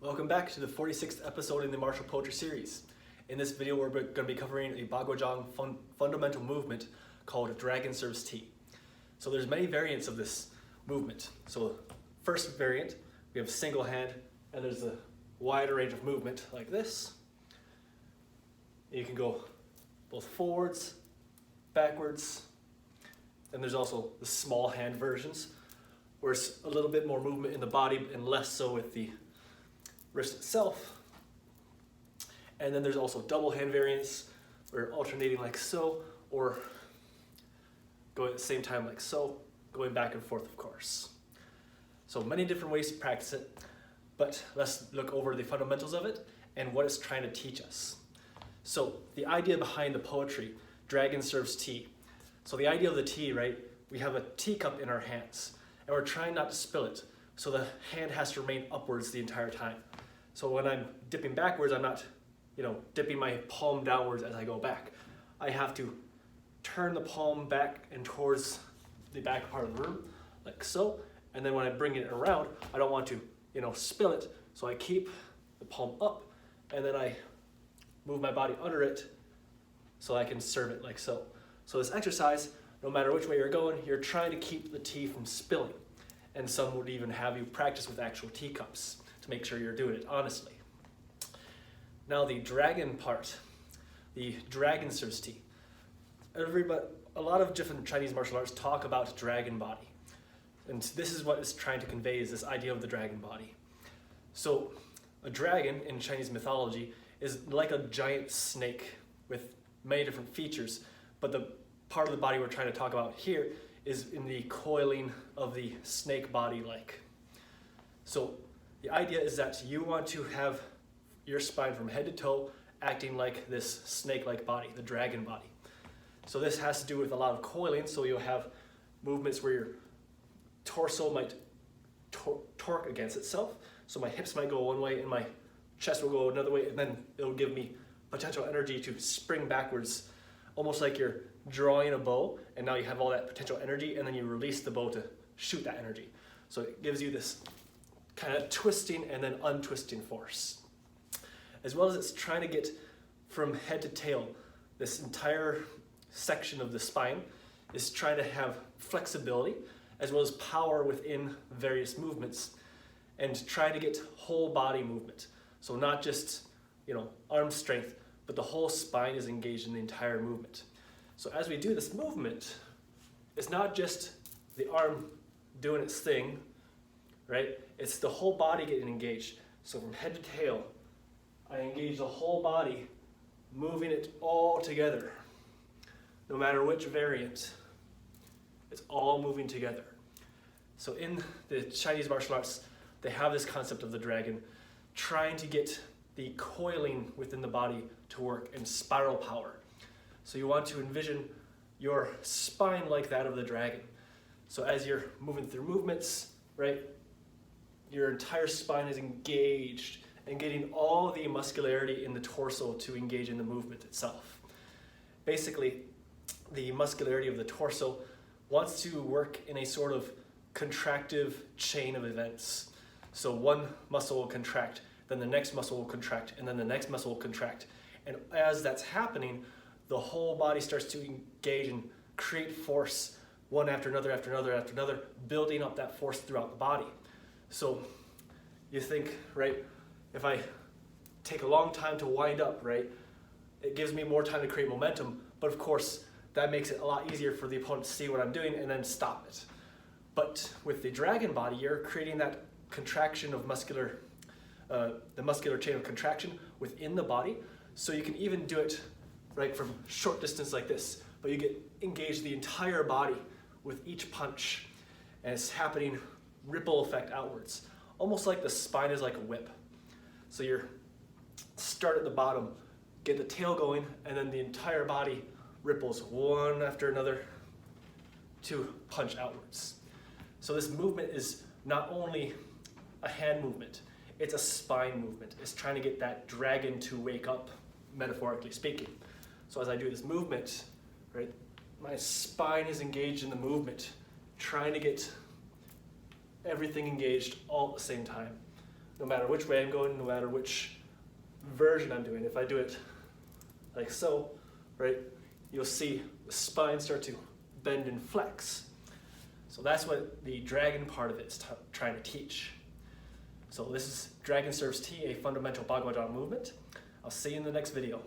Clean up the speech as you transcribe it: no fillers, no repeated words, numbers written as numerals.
Welcome back to the 46th episode in the martial poetry series. In this video we're going to be covering a Baguazhang fundamental movement called Dragon Serves Tea. So there's many variants of this movement. So first variant, we have single hand, and there's a wider range of movement like this. You can go both forwards, backwards, and there's also the small hand versions where it's a little bit more movement in the body and less so with the wrist itself. And then there's also double hand variants where alternating like so, or going at the same time like so, going back and forth of course. So many different ways to practice it, but let's look over the fundamentals of it and what it's trying to teach us. So the idea behind the poetry, Dragon Serves Tea. So the idea of the tea, right? We have a teacup in our hands and we're trying not to spill it. So the hand has to remain upwards the entire time. So when I'm dipping backwards, I'm not, dipping my palm downwards as I go back. I have to turn the palm back and towards the back part of the room, like so. And then when I bring it around, I don't want to, spill it. So I keep the palm up and then I move my body under it so I can serve it like so. So this exercise, no matter which way you're going, you're trying to keep the tea from spilling. And some would even have you practice with actual teacups to make sure you're doing it honestly. Now the dragon part, the dragon serves tea. A lot of different Chinese martial arts talk about dragon body. And this is what it's trying to convey, is this idea of the dragon body. So a dragon in Chinese mythology is like a giant snake with many different features, but the part of the body we're trying to talk about here is in the coiling of the snake body like. So the idea is that you want to have your spine from head to toe acting like this snake-like body, the dragon body. So this has to do with a lot of coiling, so you'll have movements where your torso might torque against itself. So my hips might go one way and my chest will go another way, and then it'll give me potential energy to spring backwards, almost like you're drawing a bow, and now you have all that potential energy, and then you release the bow to shoot that energy. So it gives you this kind of twisting and then untwisting force. As well as it's trying to get from head to tail, this entire section of the spine is trying to have flexibility as well as power within various movements and trying to get whole body movement. So not just, arm strength, but the whole spine is engaged in the entire movement. So as we do this movement, it's not just the arm doing its thing, right? It's the whole body getting engaged. So from head to tail, I engage the whole body, moving it all together. No matter which variant, it's all moving together. So in the Chinese martial arts, they have this concept of the dragon, trying to get the coiling within the body to work and spiral power. So you want to envision your spine like that of the dragon. So as you're moving through movements, right, your entire spine is engaged and getting all the muscularity in the torso to engage in the movement itself. Basically, the muscularity of the torso wants to work in a sort of contractive chain of events. So one muscle will contract, then the next muscle will contract, and then the next muscle will contract. And as that's happening, the whole body starts to engage and create force, one after another, after another, after another, building up that force throughout the body. So you think, right, if I take a long time to wind up, right, it gives me more time to create momentum, but of course, that makes it a lot easier for the opponent to see what I'm doing and then stop it. But with the dragon body, you're creating that contraction of the muscular chain of contraction within the body, so you can even do it right from short distance like this, but you get engaged the entire body with each punch, and it's happening ripple effect outwards, almost like the spine is like a whip. So you start at the bottom, get the tail going, and then the entire body ripples one after another to punch outwards. So this movement is not only a hand movement, it's a spine movement. It's trying to get that dragon to wake up, metaphorically speaking. So as I do this movement, right, my spine is engaged in the movement, trying to get everything engaged all at the same time. no matter which way I'm going, no matter which version I'm doing. If I do it like so, right, you'll see the spine start to bend and flex. So that's what the dragon part of it is trying to teach. So this is Dragon Serves Tea, a fundamental Baguazhang movement. I'll see you in the next video.